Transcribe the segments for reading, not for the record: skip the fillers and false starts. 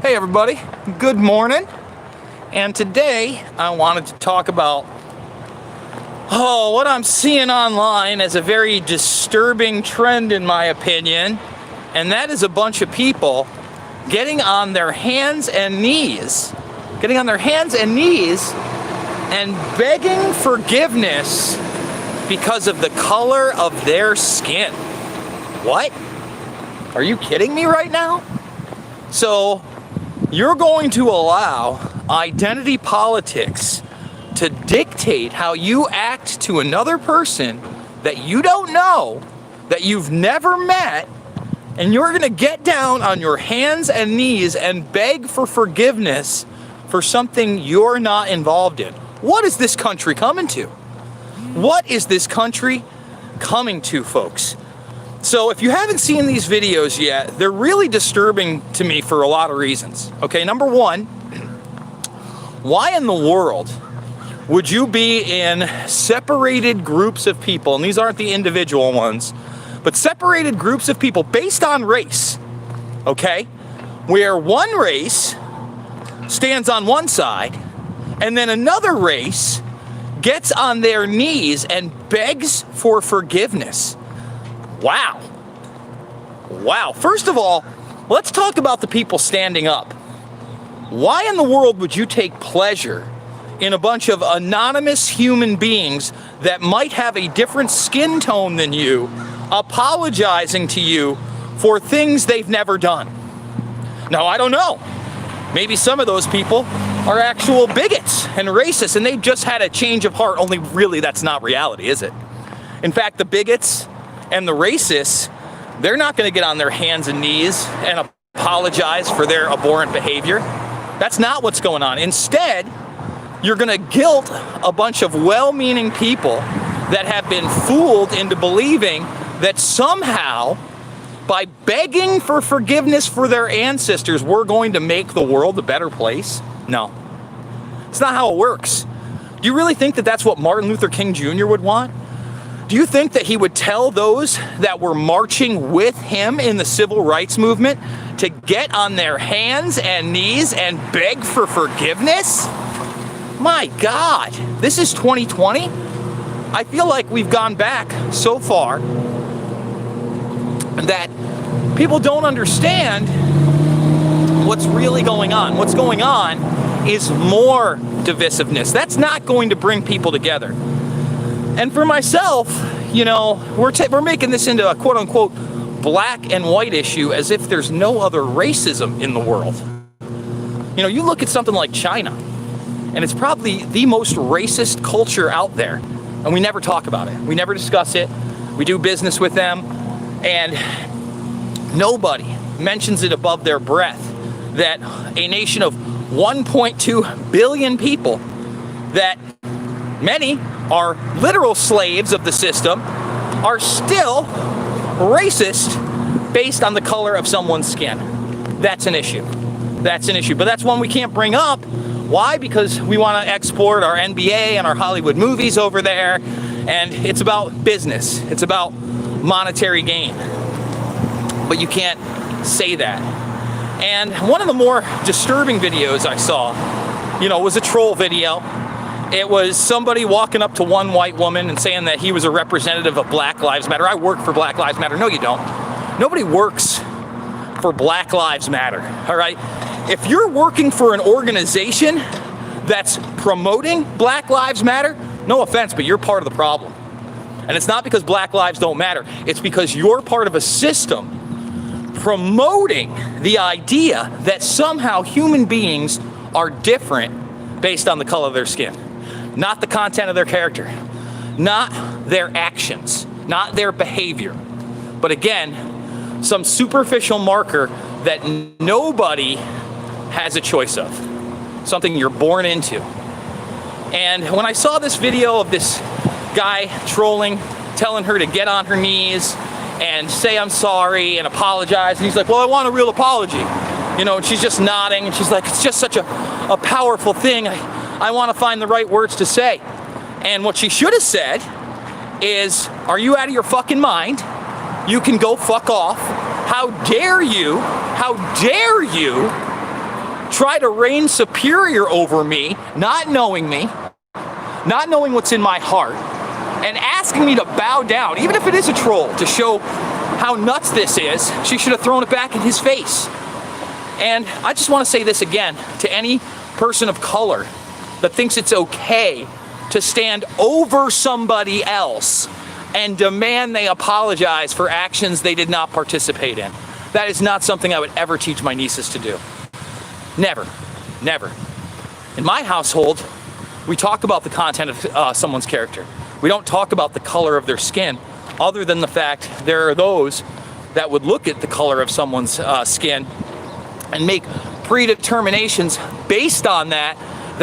Hey everybody, good morning. And today I wanted to talk about what I'm seeing online as a very disturbing trend in my opinion, and that is a bunch of people getting on their hands and knees and begging forgiveness because of the color of their skin. What? Are you kidding me right now? So you're going to allow identity politics to dictate how you act to another person that you don't know, that you've never met, and you're going to get down on your hands and knees and beg for forgiveness for something you're not involved in. What is this country coming to? What is this country coming to, folks? So if you haven't seen these videos yet, they're really disturbing to me for a lot of reasons. Okay, number one, why in the world would you be in separated groups of people, and these aren't the individual ones, but separated groups of people based on race, okay, where one race stands on one side and then another race gets on their knees and begs for forgiveness? Wow. Wow. First of all, let's talk about the people standing up. Why in the world would you take pleasure in a bunch of anonymous human beings that might have a different skin tone than you apologizing to you for things they've never done? Now, I don't know. Maybe some of those people are actual bigots and racists and they've just had a change of heart, only really that's not reality, is it? In fact, the bigots and the racists, they're not going to get on their hands and knees and apologize for their abhorrent behavior. That's not what's going on. Instead, you're going to guilt a bunch of well-meaning people that have been fooled into believing that somehow, by begging for forgiveness for their ancestors, we're going to make the world a better place. No. It's not how it works. Do you really think that that's what Martin Luther King Jr. would want? Do you think that he would tell those that were marching with him in the civil rights movement to get on their hands and knees and beg for forgiveness? My God, this is 2020. I feel like we've gone back so far that people don't understand what's really going on. What's going on is more divisiveness. That's not going to bring people together. And for myself, you know, we're making this into a quote-unquote black and white issue as if there's no other racism in the world. You know, you look at something like China, and it's probably the most racist culture out there, and we never talk about it. We never discuss it. We do business with them, and nobody mentions it above their breath that a nation of 1.2 billion people, that many are literal slaves of the system, are still racist based on the color of someone's skin. That's an issue. That's an issue. But that's one we can't bring up. Why? Because we want to export our NBA and our Hollywood movies over there, and it's about business. It's about monetary gain. But you can't say that. And one of the more disturbing videos I saw, you know, was a troll video. It was somebody walking up to one white woman and saying that he was a representative of Black Lives Matter. I work for Black Lives Matter. No, you don't. Nobody works for Black Lives Matter, all right? If you're working for an organization that's promoting Black Lives Matter, no offense, but you're part of the problem. And it's not because Black lives don't matter. It's because you're part of a system promoting the idea that somehow human beings are different based on the color of their skin. Not the content of their character, not their actions, not their behavior, but again, some superficial marker that nobody has a choice of, something you're born into. And when I saw this video of this guy trolling, telling her to get on her knees and say I'm sorry and apologize, and he's like, well, I want a real apology. You know, and she's just nodding, and she's like, it's just such a powerful thing. I want to find the right words to say. And what she should have said is, are you out of your fucking mind? You can go fuck off. How dare you try to reign superior over me, not knowing what's in my heart, and asking me to bow down, even if it is a troll, to show how nuts this is. She should have thrown it back in his face. And I just want to say this again to any person of color that thinks it's okay to stand over somebody else and demand they apologize for actions they did not participate in. That is not something I would ever teach my nieces to do. Never. Never. In my household, we talk about the content of someone's character. We don't talk about the color of their skin, other than the fact there are those that would look at the color of someone's skin and make predeterminations based on that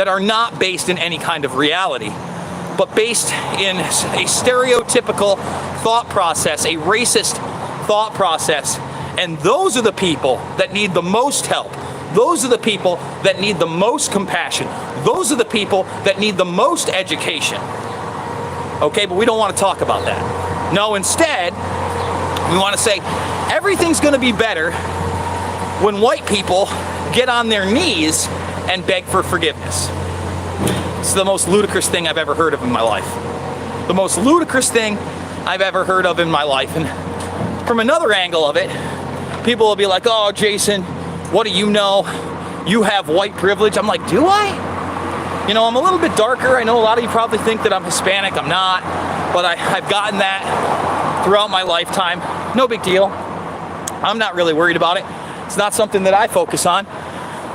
are not based in any kind of reality, but based in a stereotypical thought process, a racist thought process. And those are the people that need the most help. Those are the people that need the most compassion. Those are the people that need the most education. Okay, but we don't want to talk about that. No, instead, we want to say everything's going to be better when white people get on their knees and beg for forgiveness. It's the most ludicrous thing I've ever heard of in my life. The most ludicrous thing I've ever heard of in my life. And from another angle of it, people will be like, oh, Jason, what do you know? You have white privilege. I'm like, do I? You know, I'm a little bit darker. I know a lot of you probably think that I'm Hispanic. I'm not. But I've gotten that throughout my lifetime. No big deal. I'm not really worried about it. It's not something that I focus on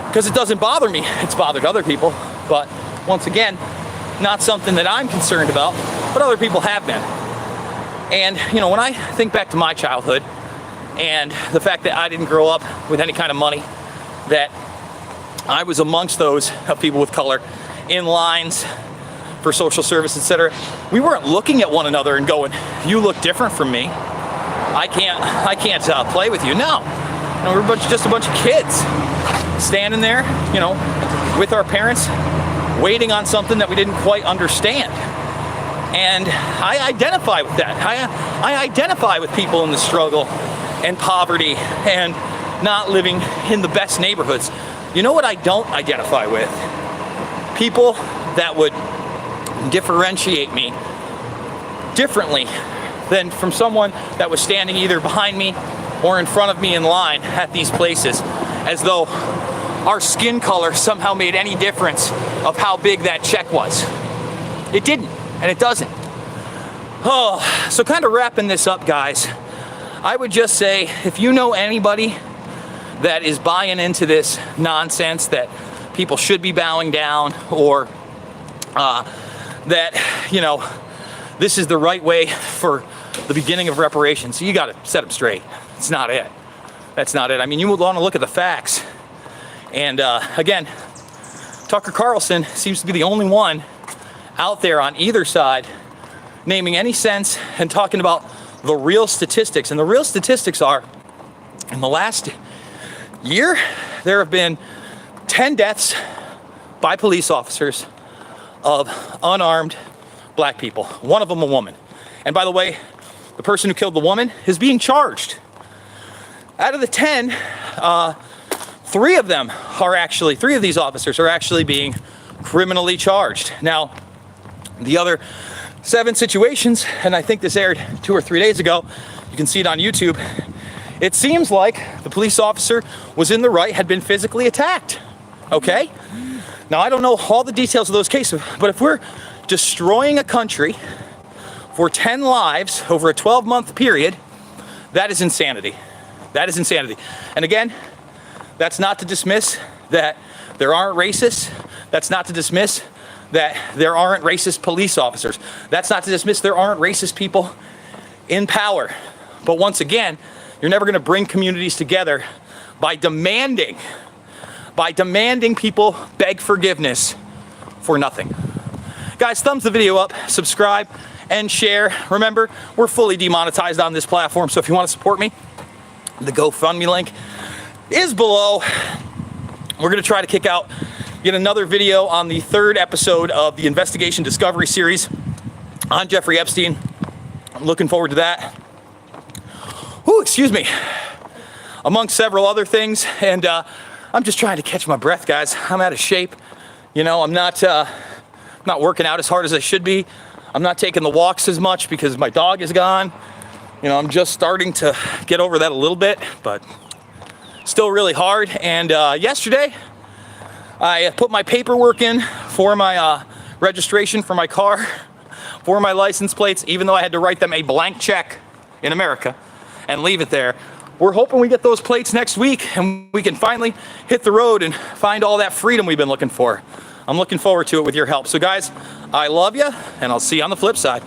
because it doesn't bother me. It's bothered other people. But once again, not something that I'm concerned about, but other people have been. And, you know, when I think back to my childhood and the fact that I didn't grow up with any kind of money, that I was amongst those of people with color in lines for social service, etc. We weren't looking at one another and going, you look different from me. I can't play with you. No. You know, we were just a bunch of kids standing there, you know, with our parents, waiting on something that we didn't quite understand. And I identify with that. I identify with people in the struggle and poverty and not living in the best neighborhoods. You know what I don't identify with? People that would differentiate me differently than from someone that was standing either behind me or in front of me in line at these places, as though our skin color somehow made any difference of how big that check was. It didn't, and it doesn't. Oh, so kind of wrapping this up, guys, I would just say, if you know anybody that is buying into this nonsense that people should be bowing down, or that, you know, this is the right way for the beginning of reparations, you got to set them straight. It's not it. That's not it. I mean, you would want to look at the facts. And again, Tucker Carlson seems to be the only one out there on either side naming any sense and talking about the real statistics. And the real statistics are, in the last year, there have been 10 deaths by police officers of unarmed black people. One of them a woman. And by the way, the person who killed the woman is being charged. Out of the 10, three of these officers are actually being criminally charged. Now, the other 7 situations, and I think this aired 2 or 3 days ago, you can see it on YouTube, it seems like the police officer was in the right, had been physically attacked, okay? Now, I don't know all the details of those cases, but if we're destroying a country for 10 lives over a 12-month period, that is insanity. That is insanity. And again, that's not to dismiss that there aren't racists. That's not to dismiss that there aren't racist police officers. That's not to dismiss there aren't racist people in power. But once again, you're never going to bring communities together by demanding people beg forgiveness for nothing. Guys, thumbs the video up, subscribe, and share. Remember, we're fully demonetized on this platform, so if you want to support me, the GoFundMe link is below. We're going to try to kick out yet another video on the 3rd episode of the Investigation Discovery series on Jeffrey Epstein. I'm looking forward to that. Excuse me. Amongst several other things. And I'm just trying to catch my breath, guys. I'm out of shape. You know, I'm not working out as hard as I should be. I'm not taking the walks as much because my dog is gone. You know, I'm just starting to get over that a little bit, but still really hard. And yesterday, I put my paperwork in for my registration for my car, for my license plates, even though I had to write them a blank check in America and leave it there. We're hoping we get those plates next week and we can finally hit the road and find all that freedom we've been looking for. I'm looking forward to it with your help. So guys, I love you, and I'll see you on the flip side.